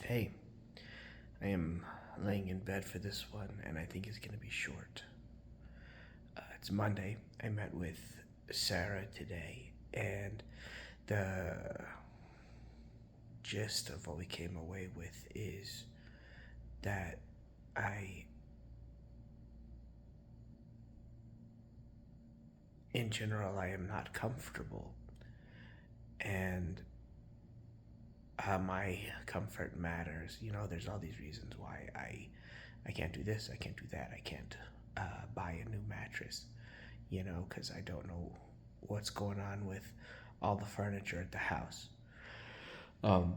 Hey, I am laying in bed for this one, and I think it's going to be short. It's Monday. I met with Sarah today, and the gist of what we came away with is that I, in general, I am not comfortable, and my comfort matters. There's all these reasons why I can't do this, I can't do that, I can't buy a new mattress, because I don't know what's going on with all the furniture at the house. Um,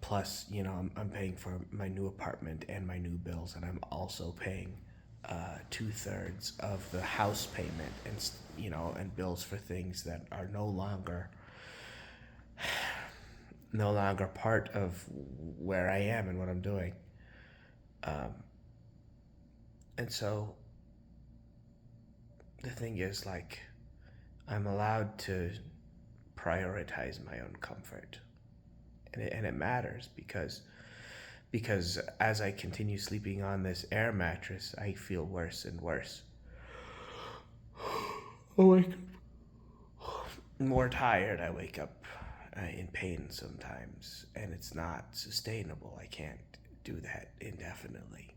Plus, I'm paying for my new apartment and my new bills, and I'm also paying 2/3 of the house payment, and bills for things that are no longer part of where I am and what I'm doing. Um, and so the thing is, like, I'm allowed to prioritize my own comfort, and it matters because as I continue sleeping on this air mattress, I feel worse and worse. I wake up more tired. I wake up in pain sometimes, and it's not sustainable. I can't do that indefinitely.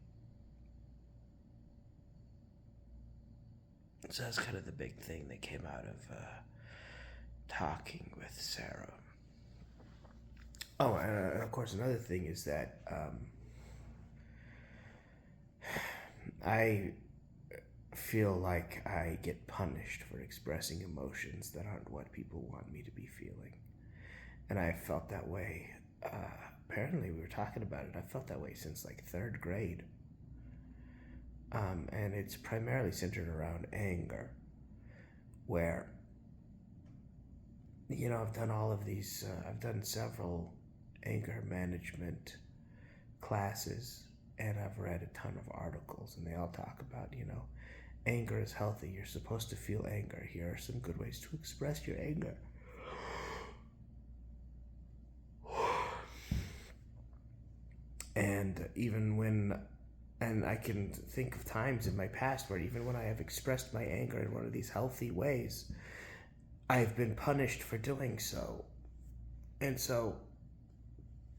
So that's kind of the big thing that came out of talking with Sarah. Oh, and of course, another thing is that I feel like I get punished for expressing emotions that aren't what people want me to be feeling. And I felt that way. Apparently, we were talking about it. I felt that way since like third grade. And it's primarily centered around anger, where, I've done all of these, I've done several anger management classes, and I've read a ton of articles, and they all talk about, anger is healthy. You're supposed to feel anger. Here are some good ways to express your anger. And and I can think of times in my past where even when I have expressed my anger in one of these healthy ways, I've been punished for doing so. And so,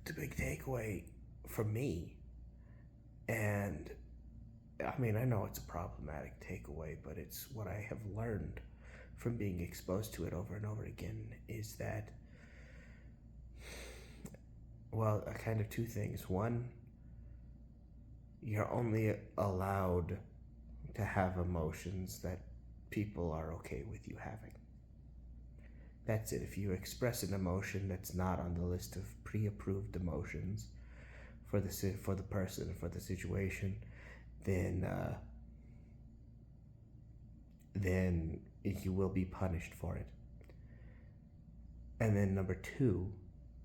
the big takeaway for me, and I mean, I know it's a problematic takeaway, but it's what I have learned from being exposed to it over and over again, is that, well, kind of two things. One, you're only allowed to have emotions that people are okay with you having. That's it. If you express an emotion that's not on the list of pre-approved emotions for the person, for the situation, then then you will be punished for it. And then number two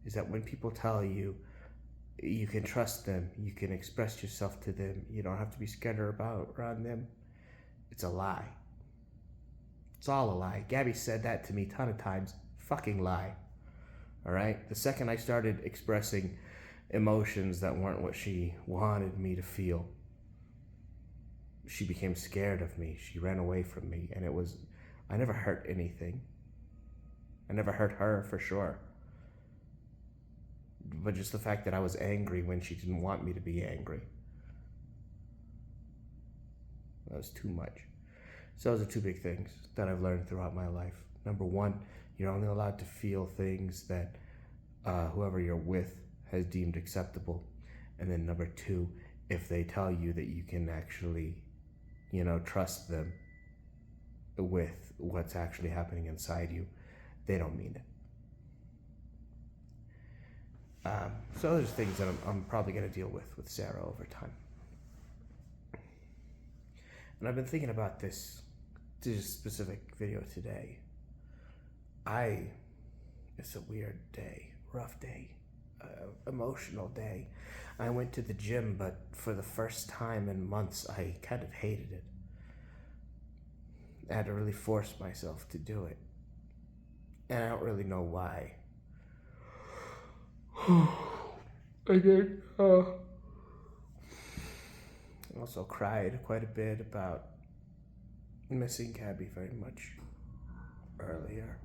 is that when people tell you you can trust them, you can express yourself to them, you don't have to be scared around them, it's a lie. It's all a lie. Gabby said that to me a ton of times. Fucking lie. All right? The second I started expressing emotions that weren't what she wanted me to feel, she became scared of me. She ran away from me. And I never hurt anything. I never hurt her for sure. But just the fact that I was angry when she didn't want me to be angry, that was too much. So those are two big things that I've learned throughout my life. Number one, you're only allowed to feel things that whoever you're with has deemed acceptable. And then number two, if they tell you that you can actually, trust them with what's actually happening inside you, they don't mean it. So those are things that I'm probably going to deal with Sarah over time. And I've been thinking about this specific video today. It's a weird day, rough day, emotional day. I went to the gym, but for the first time in months, I kind of hated it. I had to really force myself to do it. And I don't really know why. I did. Also cried quite a bit about missing Gabby very much earlier.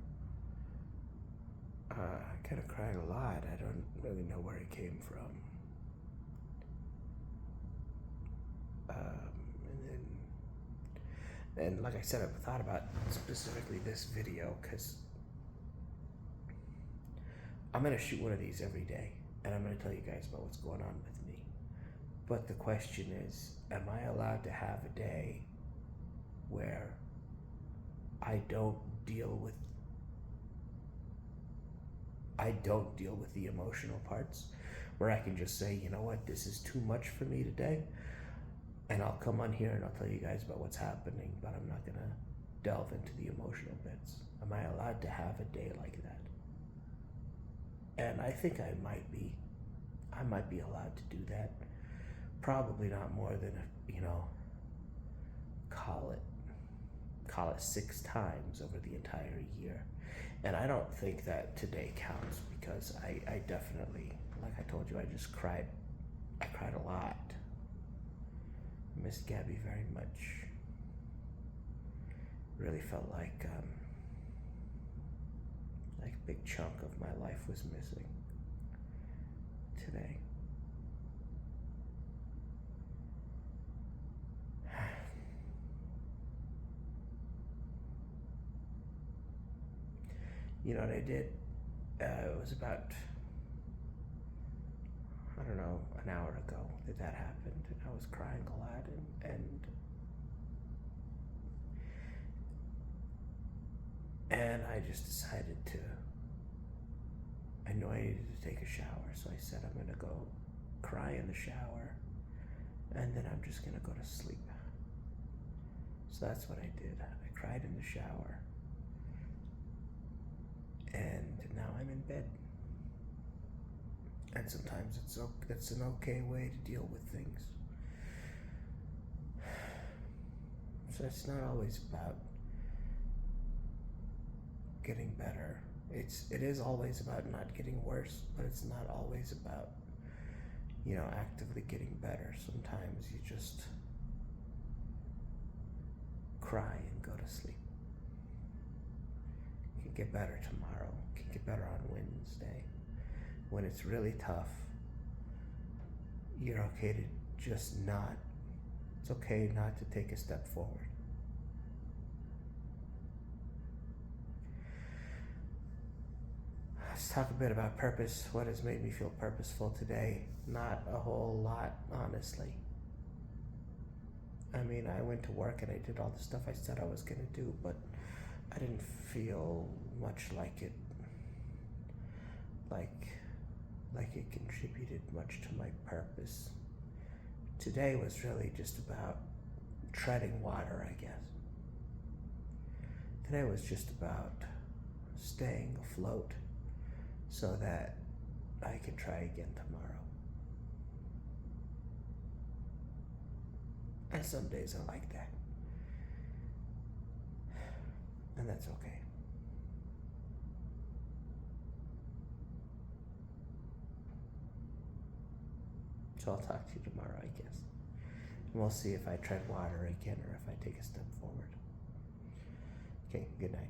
I kind of cried a lot. I don't really know where it came from. And like I said, I've thought about specifically this video because I'm going to shoot one of these every day and I'm going to tell you guys about what's going on with me. But the question is, am I allowed to have a day where I don't deal with the emotional parts, where I can just say, you know what, this is too much for me today, and I'll come on here and I'll tell you guys about what's happening, but I'm not gonna delve into the emotional bits. Am I allowed to have a day like that? And I think I might be. I might be allowed to do that. Probably not more than, call it 6 times over the entire year. And I don't think that today counts because I definitely, like I told you, I just cried. I cried a lot. I miss Gabby very much. Really felt like a big chunk of my life was missing today. You know what I did? It was about, I don't know, an hour ago that happened, and I was crying a lot, and I just decided I knew I needed to take a shower, so I said I'm gonna go cry in the shower, and then I'm just gonna go to sleep. So that's what I did. I cried in the shower, and now I'm in bed. And sometimes it's an okay way to deal with things. So it's not always about getting better. It is always about not getting worse, but it's not always about, actively getting better. Sometimes you just cry and go to sleep. You can get better tomorrow. You can get better on Wednesday. When it's really tough, you're okay to just not. It's okay not to take a step forward. Let's talk a bit about purpose. What has made me feel purposeful today? Not a whole lot, honestly. I mean, I went to work and I did all the stuff I said I was going to do, but I didn't feel much like it contributed much to my purpose. Today was really just about treading water, I guess. Today was just about staying afloat so that I can try again tomorrow. And some days are like that. And that's okay. So I'll talk to you tomorrow, I guess. And we'll see if I tread water again or if I take a step forward. Okay, good night.